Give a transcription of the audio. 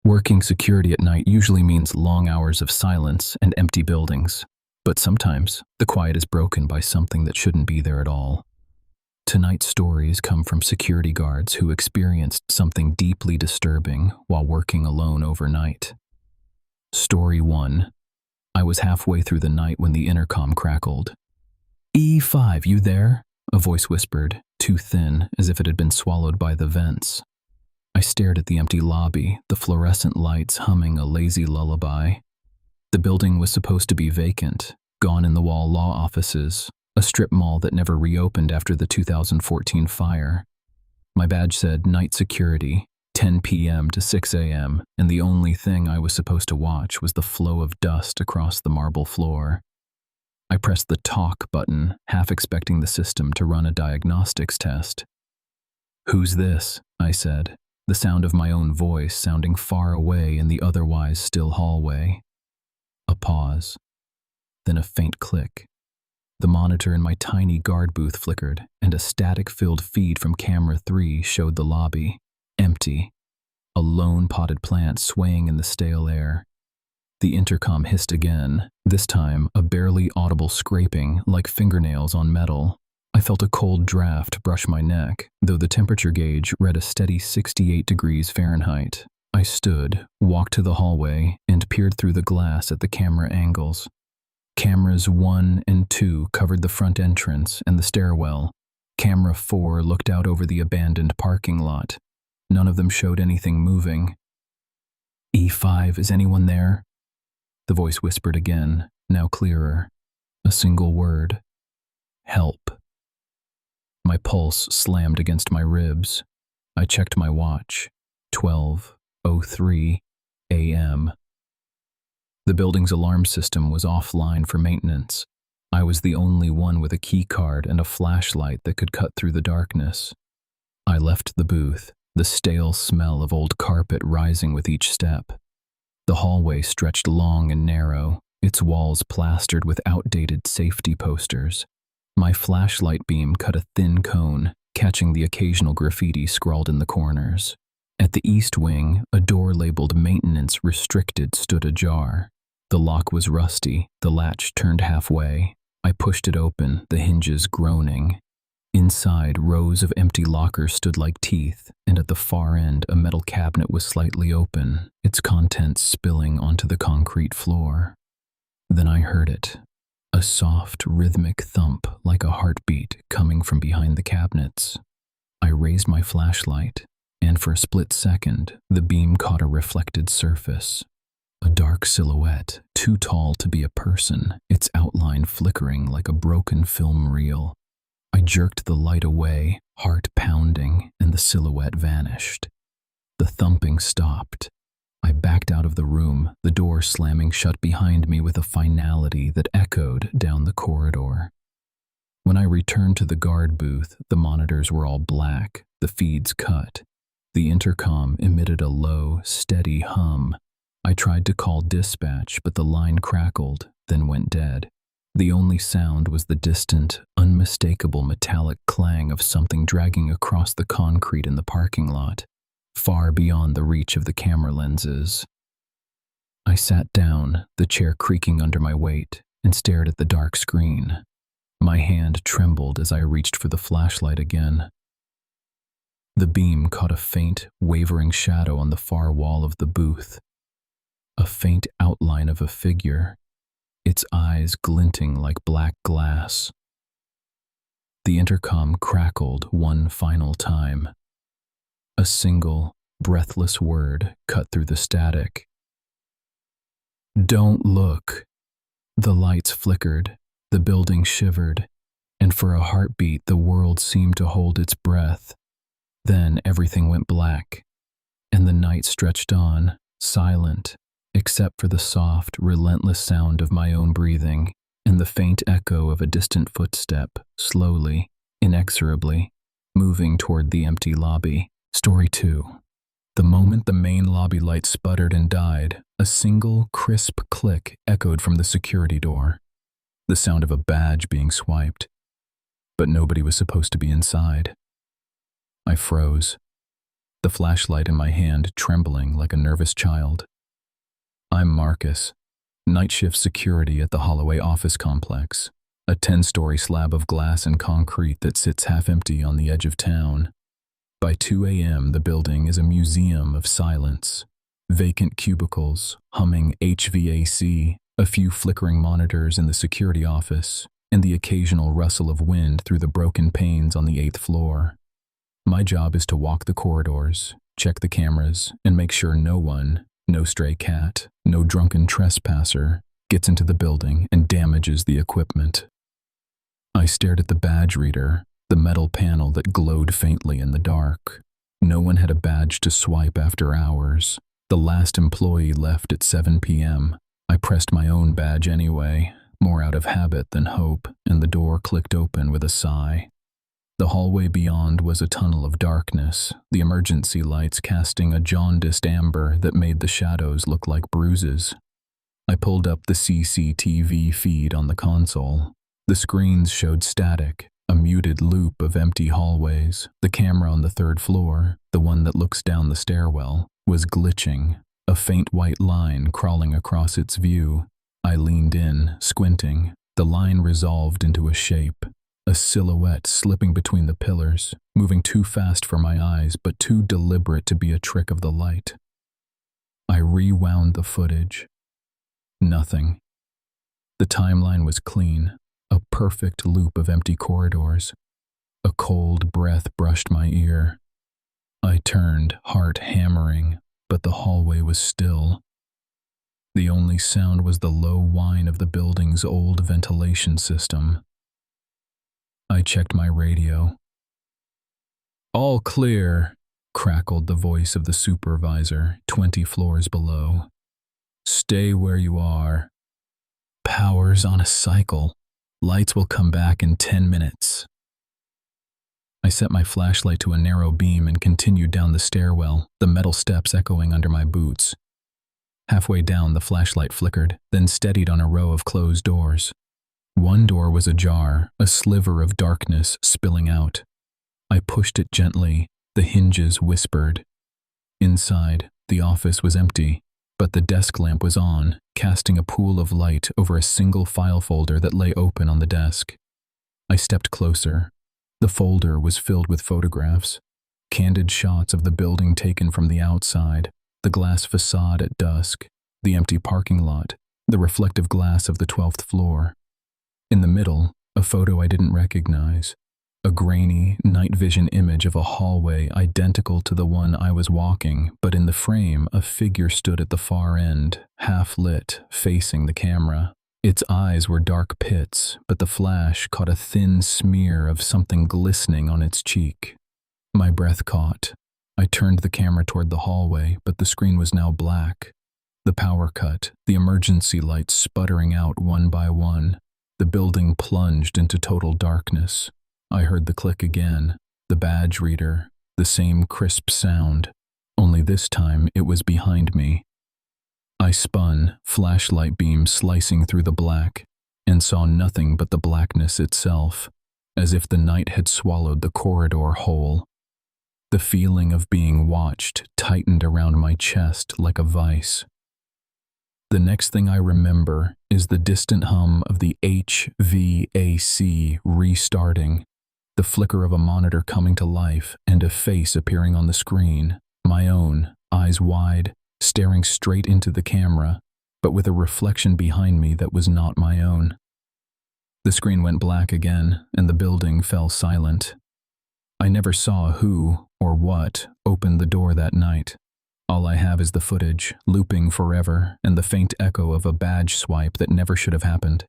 Working security at night usually means long hours of silence and empty buildings, but sometimes the quiet is broken by something that shouldn't be there at all. Tonight's stories come from security guards who experienced something deeply disturbing while working alone overnight. Story 1. I was halfway through the night when the intercom crackled. "E5, you there?" a voice whispered, too thin, as if it had been swallowed by the vents. I stared at the empty lobby, the fluorescent lights humming a lazy lullaby. The building was supposed to be vacant, gone-in-the-wall law offices, a strip mall that never reopened after the 2014 fire. My badge said night security, 10 p.m. to 6 a.m., and the only thing I was supposed to watch was the flow of dust across the marble floor. I pressed the talk button, half expecting the system to run a diagnostics test. "Who's this?" I said, the sound of my own voice sounding far away in the otherwise still hallway. A pause, then a faint click. The monitor in my tiny guard booth flickered, and a static-filled feed from camera 3 showed the lobby, empty, a lone potted plant swaying in the stale air. The intercom hissed again, this time a barely audible scraping like fingernails on metal. I felt a cold draft brush my neck, though the temperature gauge read a steady 68 degrees Fahrenheit. I stood, walked to the hallway, and peered through the glass at the camera angles. Cameras 1 and 2 covered the front entrance and the stairwell. Camera 4 looked out over the abandoned parking lot. None of them showed anything moving. "E5, is anyone there?" The voice whispered again, now clearer. A single word. "Help." My pulse slammed against my ribs. I checked my watch. 12:03 a.m. The building's alarm system was offline for maintenance. I was the only one with a key card and a flashlight that could cut through the darkness. I left the booth, the stale smell of old carpet rising with each step. The hallway stretched long and narrow, its walls plastered with outdated safety posters. My flashlight beam cut a thin cone, catching the occasional graffiti scrawled in the corners. At the east wing, a door labeled "Maintenance Restricted" stood ajar. The lock was rusty, the latch turned halfway. I pushed it open, the hinges groaning. Inside, rows of empty lockers stood like teeth, and at the far end, a metal cabinet was slightly open, its contents spilling onto the concrete floor. Then I heard it. A soft, rhythmic thump like a heartbeat coming from behind the cabinets. I raised my flashlight, and for a split second, the beam caught a reflected surface. A dark silhouette, too tall to be a person, its outline flickering like a broken film reel. I jerked the light away, heart pounding, and the silhouette vanished. The thumping stopped. I backed out of the room, the door slamming shut behind me with a finality that echoed down the corridor. When I returned to the guard booth, the monitors were all black, the feeds cut. The intercom emitted a low, steady hum. I tried to call dispatch, but the line crackled, then went dead. The only sound was the distant, unmistakable metallic clang of something dragging across the concrete in the parking lot, far beyond the reach of the camera lenses. I sat down, the chair creaking under my weight, and stared at the dark screen. My hand trembled as I reached for the flashlight again. The beam caught a faint, wavering shadow on the far wall of the booth. A faint outline of a figure, its eyes glinting like black glass. The intercom crackled one final time. A single, breathless word cut through the static. "Don't look." The lights flickered, the building shivered, and for a heartbeat the world seemed to hold its breath. Then everything went black, and the night stretched on, silent, except for the soft, relentless sound of my own breathing and the faint echo of a distant footstep, slowly, inexorably, moving toward the empty lobby. Story 2. The moment the main lobby light sputtered and died, a single, crisp click echoed from the security door. The sound of a badge being swiped. But nobody was supposed to be inside. I froze. the flashlight in my hand trembling like a nervous child. I'm Marcus, night shift security at the Holloway office complex, a 10-story slab of glass and concrete that sits half empty on the edge of town. By 2 a.m., the building is a museum of silence. Vacant cubicles, humming HVAC, a few flickering monitors in the security office, and the occasional rustle of wind through the broken panes on the 8th floor. My job is to walk the corridors, check the cameras, and make sure no one, no stray cat, no drunken trespasser, gets into the building and damages the equipment. I stared at the badge reader, the metal panel that glowed faintly in the dark. No one had a badge to swipe after hours. The last employee left at 7 p.m. I pressed my own badge anyway, more out of habit than hope, and the door clicked open with a sigh. The hallway beyond was a tunnel of darkness, the emergency lights casting a jaundiced amber that made the shadows look like bruises. I pulled up the CCTV feed on the console. The screens showed static, a muted loop of empty hallways. The camera on the 3rd floor, the one that looks down the stairwell, was glitching, a faint white line crawling across its view. I leaned in, squinting. The line resolved into a shape, a silhouette slipping between the pillars, moving too fast for my eyes but too deliberate to be a trick of the light. I rewound the footage. Nothing. The timeline was clean, a perfect loop of empty corridors. A cold breath brushed my ear. I turned, heart hammering, but the hallway was still. The only sound was the low whine of the building's old ventilation system. I checked my radio. "All clear," crackled the voice of the supervisor, 20 floors below. "Stay where you are. Power's on a cycle. Lights will come back in 10 minutes. I set my flashlight to a narrow beam and continued down the stairwell, the metal steps echoing under my boots. Halfway down, the flashlight flickered, then steadied on a row of closed doors. One door was ajar, a sliver of darkness spilling out. I pushed it gently. The hinges whispered. Inside, the office was empty, but the desk lamp was on, casting a pool of light over a single file folder that lay open on the desk. I stepped closer. The folder was filled with photographs, candid shots of the building taken from the outside, the glass facade at dusk, the empty parking lot, the reflective glass of the 12th floor. In the middle, a photo I didn't recognize, a grainy, night vision image of a hallway identical to the one I was walking, but in the frame, a figure stood at the far end, half lit, facing the camera. Its eyes were dark pits, but the flash caught a thin smear of something glistening on its cheek. My breath caught. I turned the camera toward the hallway, but the screen was now black. The power cut, the emergency lights sputtering out one by one. The building plunged into total darkness. I heard the click again, the badge reader, the same crisp sound, only this time it was behind me. I spun, flashlight beam slicing through the black, and saw nothing but the blackness itself, as if the night had swallowed the corridor whole. The feeling of being watched tightened around my chest like a vice. The next thing I remember is the distant hum of the HVAC restarting, the flicker of a monitor coming to life, and a face appearing on the screen, my own, eyes wide, staring straight into the camera, but with a reflection behind me that was not my own. The screen went black again, and the building fell silent. I never saw who or what opened the door that night. All I have is the footage, looping forever, and the faint echo of a badge swipe that never should have happened.